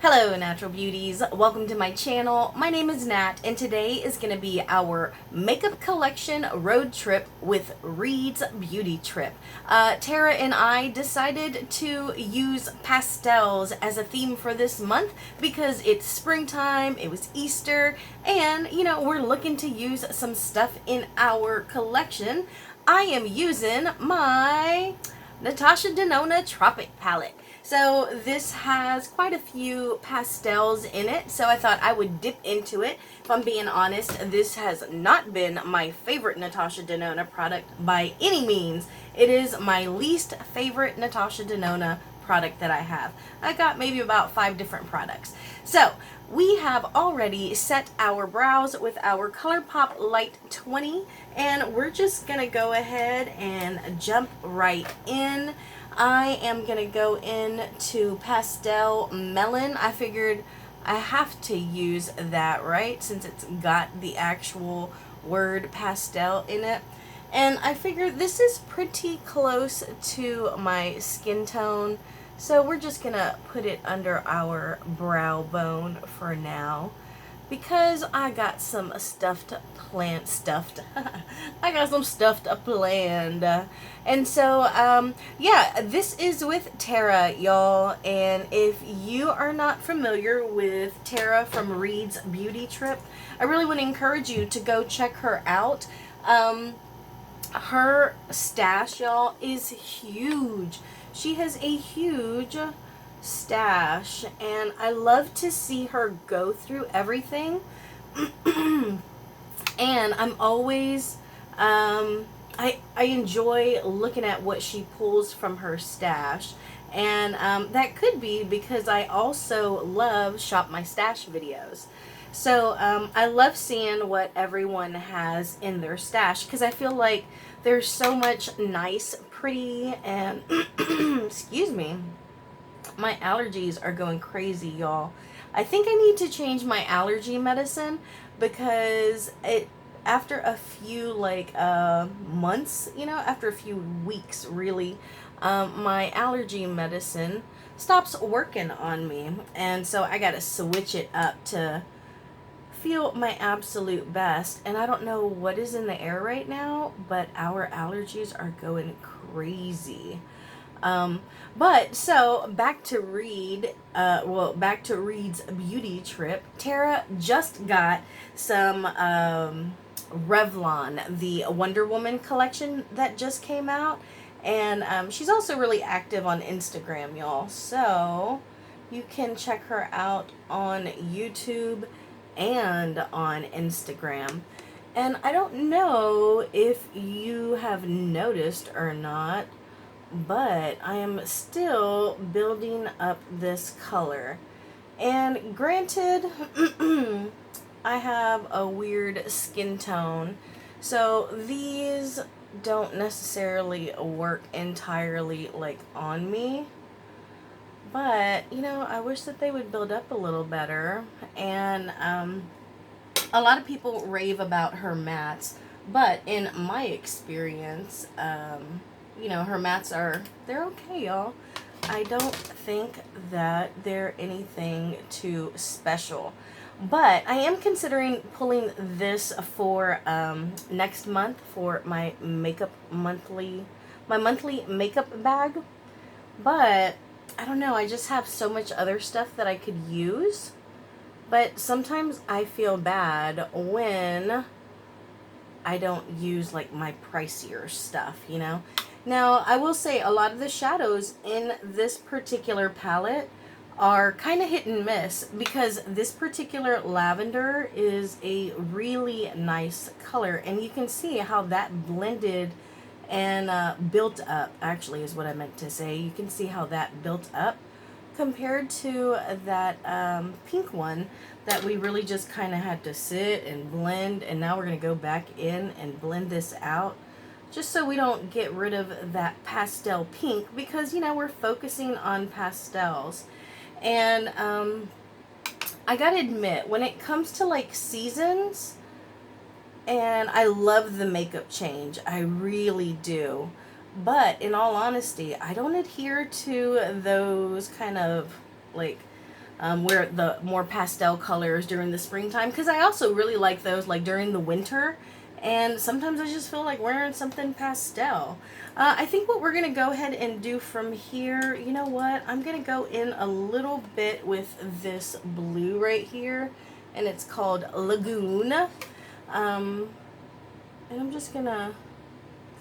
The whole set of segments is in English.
Hello natural beauties, welcome to my channel. My name is Nat and today is going to be our makeup collection road trip with Reed's Beauty Trip. Tara and I decided to use pastels as a theme for this month because it's springtime, it was Easter, and we're looking to use some stuff in our collection. I am using my Natasha Nonna Tropic palette. So this has quite a few pastels in it, so I thought I would dip into it. If I'm being honest, this has not been my favorite Natasha Denona product by any means. It is my least favorite Natasha Denona product that I have. I got maybe about 5 different products. So we have already set our brows with our ColourPop Light 20, and we're just gonna go ahead and jump right in. I am going to go into Pastel Melon. I figured I have to use that, right? Since it's got the actual word pastel in it. And I figured this is pretty close to my skin tone. So we're just going to put it under our brow bone for now. Because I got some stuff I got some stuff planned. And so, yeah, this is with Tara, y'all. And if you are not familiar with Tara from Reed's Beauty Trip, I really want to encourage you to go check her out. Her stash, y'all, is huge. She has a huge stash, and I love to see her go through everything. And I'm always I enjoy looking at what she pulls from her stash, and that could be because I also love shop my stash videos. So I love seeing what everyone has in their stash because I feel like there's so much nice, pretty, and excuse me, my allergies are going crazy, y'all. I think I need to change my allergy medicine because after a few months, after a few weeks really, my allergy medicine stops working on me, and so I gotta switch it up to feel my absolute best. And I don't know what is in the air right now, but our allergies are going crazy. But so back to back to Reed's Beauty Trip. Tara just got some Revlon, the Wonder Woman collection that just came out, and she's also really active on Instagram, y'all. So you can check her out on YouTube and on Instagram. And I don't know if you have noticed or not, but I am still building up this color. And granted, I have a weird skin tone, so these don't necessarily work entirely on me. But, I wish that they would build up a little better. And a lot of people rave about her mattes, but in my experience, her mattes they're okay, y'all. I don't think that they're anything too special. But I am considering pulling this for next month for my monthly makeup bag. But I don't know, I just have so much other stuff that I could use. But sometimes I feel bad when I don't use my pricier stuff, Now, I will say a lot of the shadows in this particular palette are kind of hit and miss because this particular lavender is a really nice color, and you can see how that blended and built up, actually is what I meant to say. You can see how that built up compared to that pink one that we really just kind of had to sit and blend, and now we're going to go back in and blend this out just so we don't get rid of that pastel pink because, we're focusing on pastels. And I gotta admit, when it comes to seasons, and I love the makeup change, I really do. But in all honesty, I don't adhere to those kind of wear the more pastel colors during the springtime, because I also really like those like during the winter, and sometimes I just feel like wearing something pastel. I think what we're going to go ahead and do from here, you know what, I'm going to go in a little bit with this blue right here, and it's called Laguna. And I'm just going to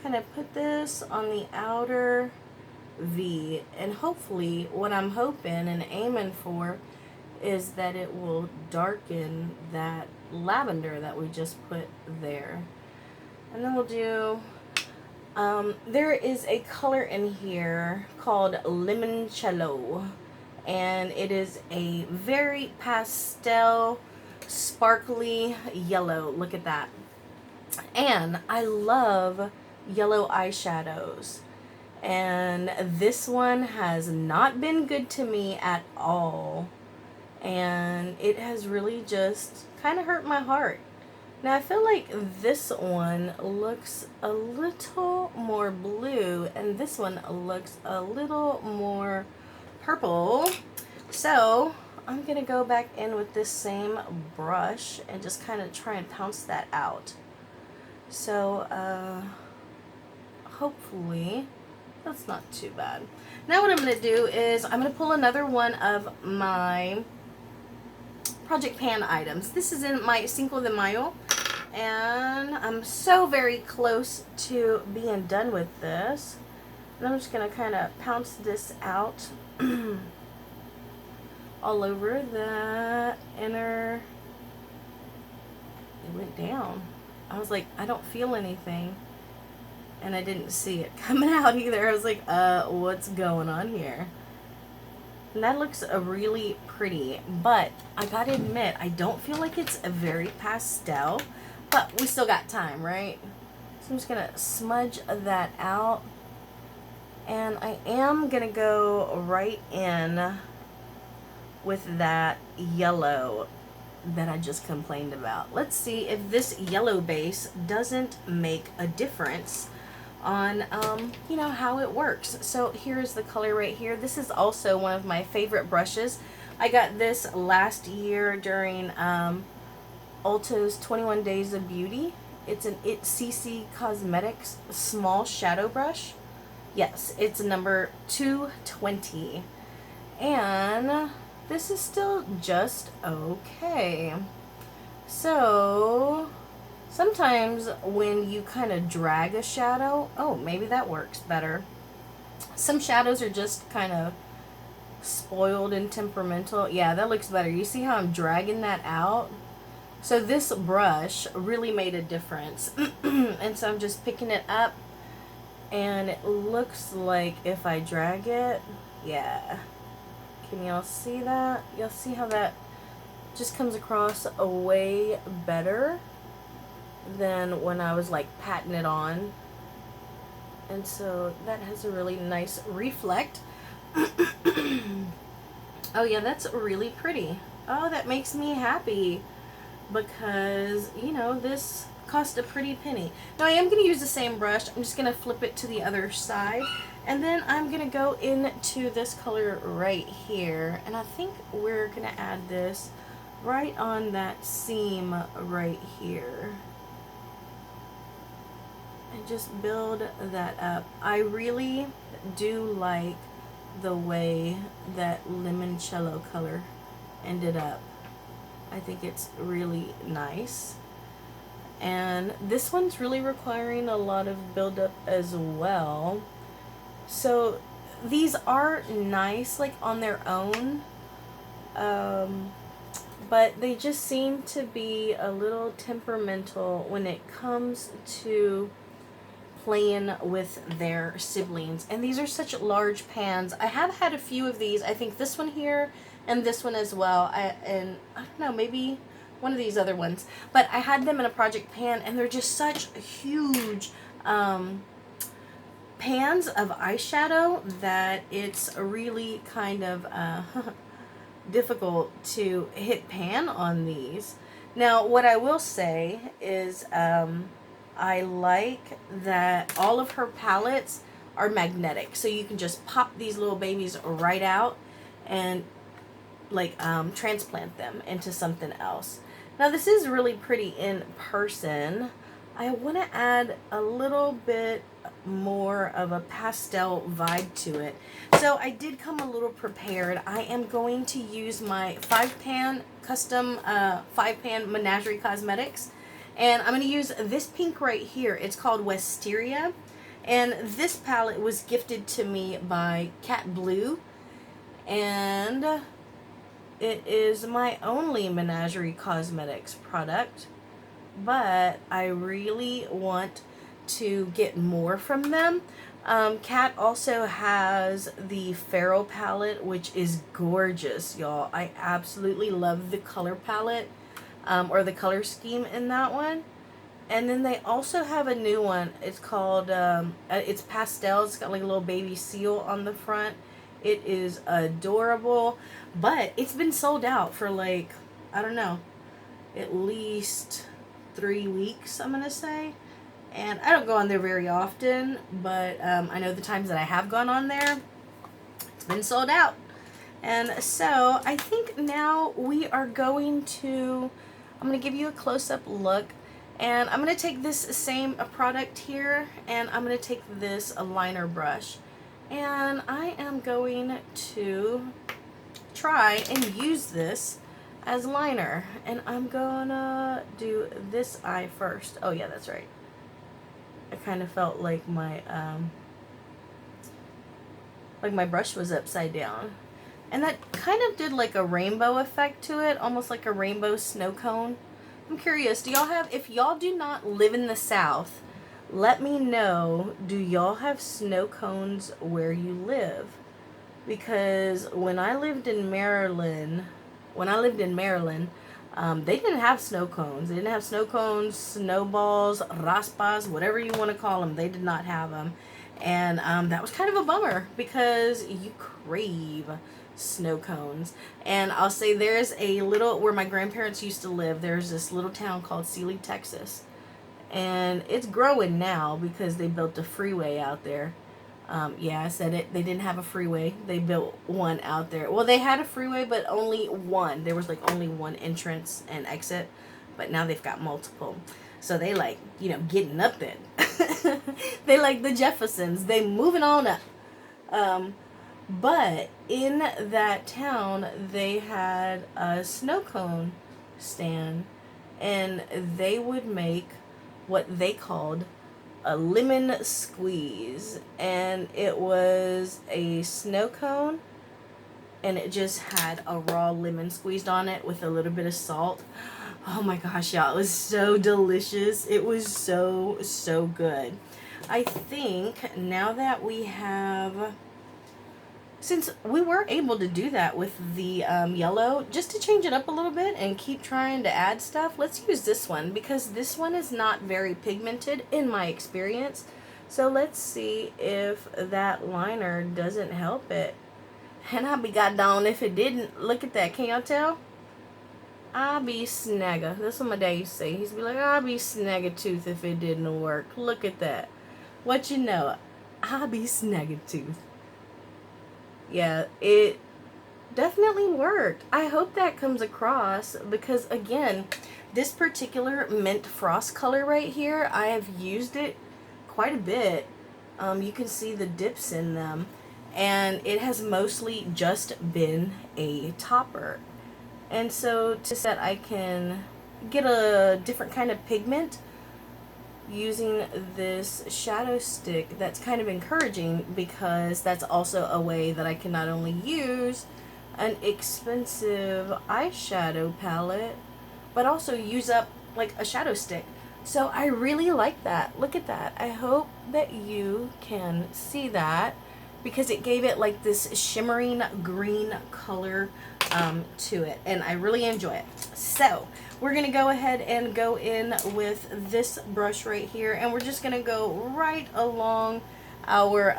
kind of put this on the outer V, and hopefully what I'm hoping and aiming for is that it will darken that lavender that we just put there. And then we'll do, there is a color in here called Limoncello, and it is a very pastel, sparkly yellow. Look at that. And I love yellow eyeshadows, and this one has not been good to me at all, and it has really just kind of hurt my heart. Now I feel like this one looks a little more blue and this one looks a little more purple, so I'm gonna go back in with this same brush and just kind of try and pounce that out. So hopefully that's not too bad. Now what I'm going to do is I'm going to pull another one of my Project Pan items. This is in my Cinco de Mayo, and I'm so very close to being done with this. And I'm just going to kind of pounce this out all over the inner. It went down. I was like, I don't feel anything. And I didn't see it coming out either. I was like, what's going on here? And that looks really pretty. But I gotta admit, I don't feel like it's a very pastel. But we still got time, right? So I'm just gonna smudge that out. And I am gonna go right in with that yellow that I just complained about. Let's see if this yellow base doesn't make a difference on you know, how it works. So here's the color right here. This is also one of my favorite brushes. I got this last year during Ulta's 21 Days of Beauty. It's an CC Cosmetics small shadow brush. Yes, it's number 220, and this is still just okay. So sometimes when you kind of drag a shadow, oh, maybe that works better. Some shadows are just kind of spoiled and temperamental. Yeah, that looks better. You see how I'm dragging that out? So this brush really made a difference. And so I'm just picking it up, and it looks like if I drag it, yeah. Can y'all see that? Y'all see how that just comes across a way better than when I was like patting it on. And so that has a really nice reflect. Oh yeah, that's really pretty. Oh, that makes me happy, because you know, this cost a pretty penny. Now I am going to use the same brush. I'm just going to flip it to the other side, and then I'm going to go into this color right here, and I think we're going to add this right on that seam right here. And just build that up. I really do like the way that limoncello color ended up. I think it's really nice. And this one's really requiring a lot of buildup as well. So these are nice like on their own, but they just seem to be a little temperamental when it comes to playing with their siblings. And these are such large pans. I have had a few of these. I think this one here and this one as well. And I don't know, maybe one of these other ones. But I had them in a project pan, and they're just such huge pans of eyeshadow that it's really kind of difficult to hit pan on these. Now, what I will say is I like that all of her palettes are magnetic, so you can just pop these little babies right out, and like transplant them into something else. Now this is really pretty in person. I want to add a little bit more of a pastel vibe to it. So I did come a little prepared. I am going to use my 5-pan custom 5-pan Menagerie Cosmetics. And I'm going to use this pink right here. It's called Wisteria. And this palette was gifted to me by Cat Blue. And it is my only Menagerie Cosmetics product. But I really want to get more from them. Kat also has the Faro Palette, which is gorgeous, y'all. I absolutely love the color palette, or the color scheme in that one. And then they also have a new one. It's called, it's pastels. It's got like a little baby seal on the front. It is adorable, but it's been sold out for like, I don't know, at least 3 weeks, I'm going to say. And I don't go on there very often, but I know the times that I have gone on there, it's been sold out. And so I think now we are going to, I'm going to give you a close-up look. And I'm going to take this same product here, and I'm going to take this liner brush. And I am going to try and use this as liner. And I'm going to do this eye first. Oh yeah, that's right. I kind of felt like my brush was upside down. And that kind of did like a rainbow effect to it, almost like a rainbow snow cone. I'm curious, do y'all have, if y'all do not live in the South, let me know, do y'all have snow cones where you live? Because when I lived in Maryland, they didn't have snow cones. They didn't have snow cones, snowballs, raspas, whatever you want to call them. They did not have them. And that was kind of a bummer because you crave snow cones. And I'll say there's a little, where my grandparents used to live, there's this little town called Sealy, Texas. And it's growing now because they built a freeway out there. Yeah, I said it. They didn't have a freeway. They built one out there. Well, they had a freeway, but only one. There was like only one entrance and exit. But now they've got multiple. So they like, you know, getting up there. They like the Jeffersons. They moving on up. But in that town, they had a snow cone stand. And they would make what they called a lemon squeeze, and it was a snow cone, and it just had a raw lemon squeezed on it with a little bit of salt. Oh my gosh, y'all, it was so delicious. It was so good. I think now that we have, since we were able to do that with the yellow, just to change it up a little bit and keep trying to add stuff, let's use this one because this one is not very pigmented in my experience. So let's see if that liner doesn't help it. And I'll be goddamn if it didn't. Look at that. Can y'all tell? I'll be snagger. That's what my dad used to say. He'd be like, I'll be snagger tooth if it didn't work. Look at that. What you know? I'll be snagger tooth. Yeah, it definitely worked. I hope that comes across because, again, this particular mint frost color right here, I have used it quite a bit. You can see the dips in them, and it has mostly just been a topper. And so to that, I can get a different kind of pigment using this shadow stick. That's kind of encouraging because that's also a way that I can not only use an expensive eyeshadow palette but also use up like a shadow stick. So I really like that. Look at that. I hope that you can see that because it gave it like this shimmering green color to it, and I really enjoy it. So we're gonna go ahead and go in with this brush right here, and we're just gonna go right along our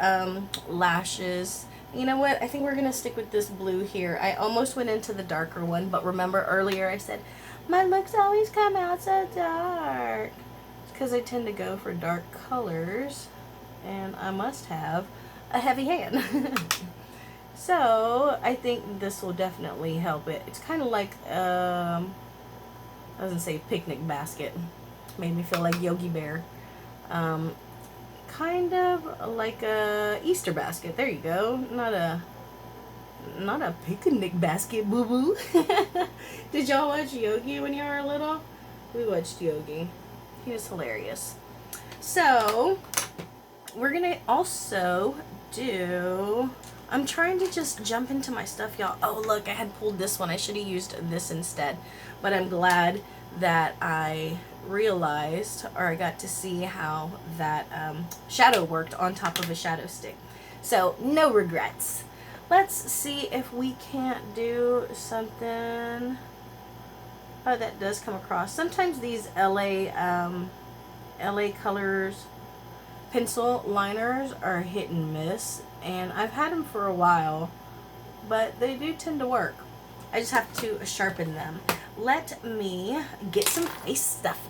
lashes. You know what? I think we're gonna stick with this blue here. I almost went into the darker one, but remember earlier I said my looks always come out so dark. It's because I tend to go for dark colors, and I must have a heavy hand. So I think this will definitely help it. It's kind of like, I was gonna say picnic basket. Made me feel like Yogi Bear. Um, kind of like a Easter basket. There you go. Not a picnic basket, boo boo. Did y'all watch Yogi when you were little? We watched Yogi. He was hilarious. So we're gonna also do, I'm trying to just jump into my stuff, y'all. Oh look, I had pulled this one. I should have used this instead, but I'm glad that I realized, or I got to see how that shadow worked on top of a shadow stick. So no regrets. Let's see if we can't do something. Oh, that does come across. Sometimes these LA Colors pencil liners are hit and miss, and I've had them for a while, but they do tend to work. I just have to sharpen them. Let me get some face stuff.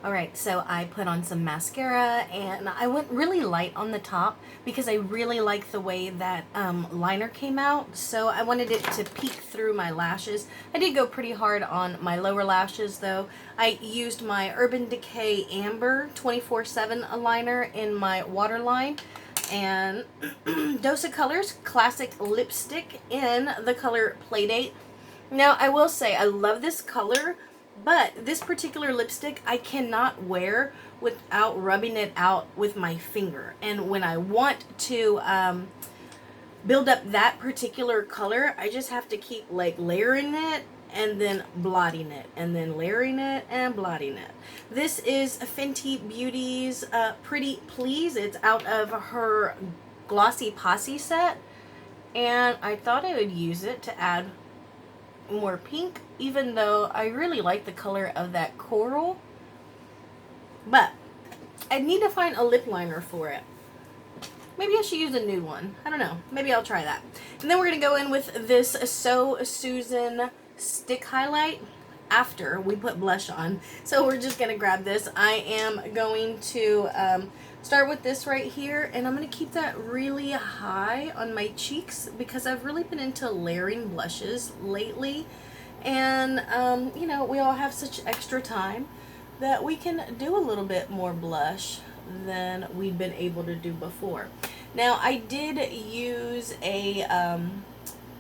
Alright, so I put on some mascara, and I went really light on the top because I really like the way that liner came out, so I wanted it to peek through my lashes. I did go pretty hard on my lower lashes though. I used my Urban Decay Amber 24/7 liner in my waterline, and Dose of Colors Classic Lipstick in the color Playdate. Now, I will say, I love this color, but this particular lipstick I cannot wear without rubbing it out with my finger. And when I want to build up that particular color, I just have to keep like layering it and then blotting it, and then layering it and blotting it. This is Fenty Beauty's Pretty Please. It's out of her Glossy Posse set, and I thought I would use it to add more pink, even though I really like the color of that coral. But I need to find a lip liner for it. Maybe I should use a nude one. I don't know. Maybe I'll try that. And then we're going to go in with this So Susan stick highlight after we put blush on. So we're just going to grab this. I am going to start with this right here, and I'm going to keep that really high on my cheeks because I've really been into layering blushes lately. And, you know, we all have such extra time that we can do a little bit more blush than we'd been able to do before. Now, I did use an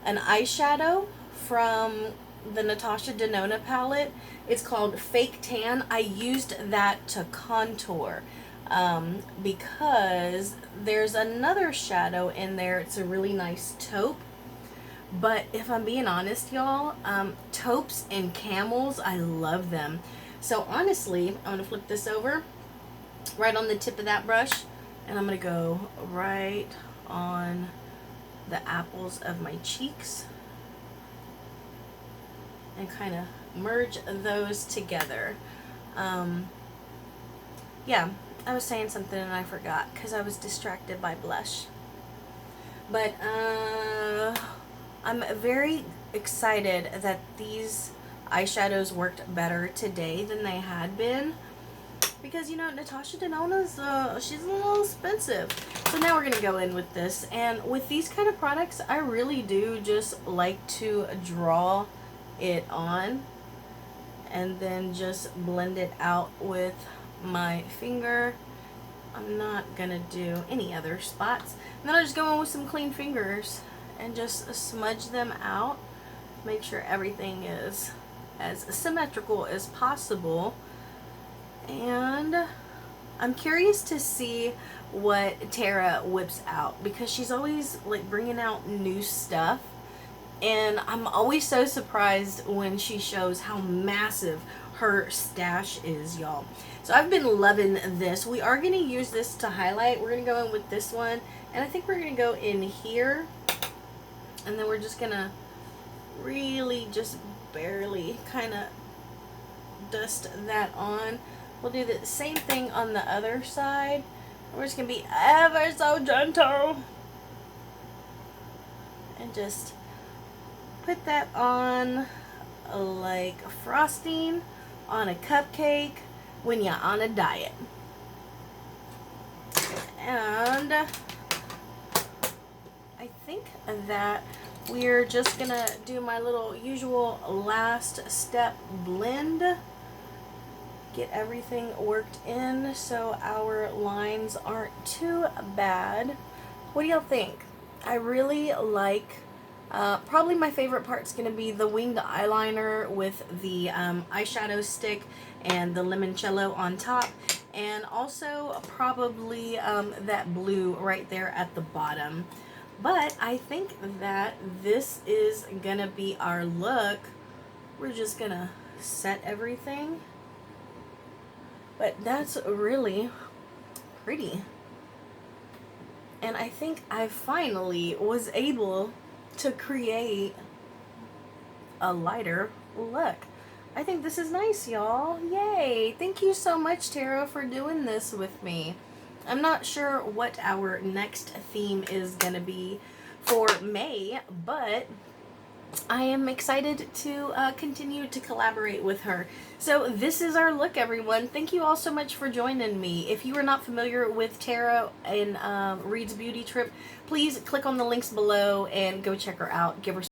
eyeshadow from the Natasha Nonna palette. It's called Fake Tan. I used that to contour because there's another shadow in there. It's a really nice taupe. But if I'm being honest, y'all, taupes and camels, I love them. So honestly, I'm going to flip this over right on the tip of that brush, and I'm going to go right on the apples of my cheeks and kind of merge those together. Yeah, I was saying something and I forgot because I was distracted by blush. But I'm very excited that these eyeshadows worked better today than they had been, because, you know, Natasha Denonna's, she's a little expensive. So now we're going to go in with this. And with these kind of products, I really do just like to draw it on and then just blend it out with my finger. I'm not going to do any other spots. And then I'll just go in with some clean fingers and just smudge them out. Make sure everything is as symmetrical as possible. And I'm curious to see what Tara whips out, because she's always like bringing out new stuff, and I'm always so surprised when she shows how massive her stash is, y'all. So I've been loving this. We are going to use this to highlight. We're going to go in with this one, and I think we're going to go in here, and then we're just going to really just barely kind of dust that on. We'll do the same thing on the other side. We're just going to be ever so gentle and just put that on like frosting on a cupcake when you're on a diet. And I I think that we're just gonna do my little usual last step blend. Get everything worked in so our lines aren't too bad. What do y'all think? I really like, probably my favorite part's going to be the winged eyeliner with the eyeshadow stick and the limoncello on top. And also probably that blue right there at the bottom. But I think that this is going to be our look. We're just going to set everything. But that's really pretty. And I think I finally was able to create a lighter look. I think this is nice, y'all. Yay! Thank you so much, Tara, for doing this with me. I'm not sure what our next theme is going to be for May, but I am excited to continue to collaborate with her. So this is our look, everyone. Thank you all so much for joining me. If you are not familiar with Tara and Reed's Beauty Trip, please click on the links below and go check her out. Give her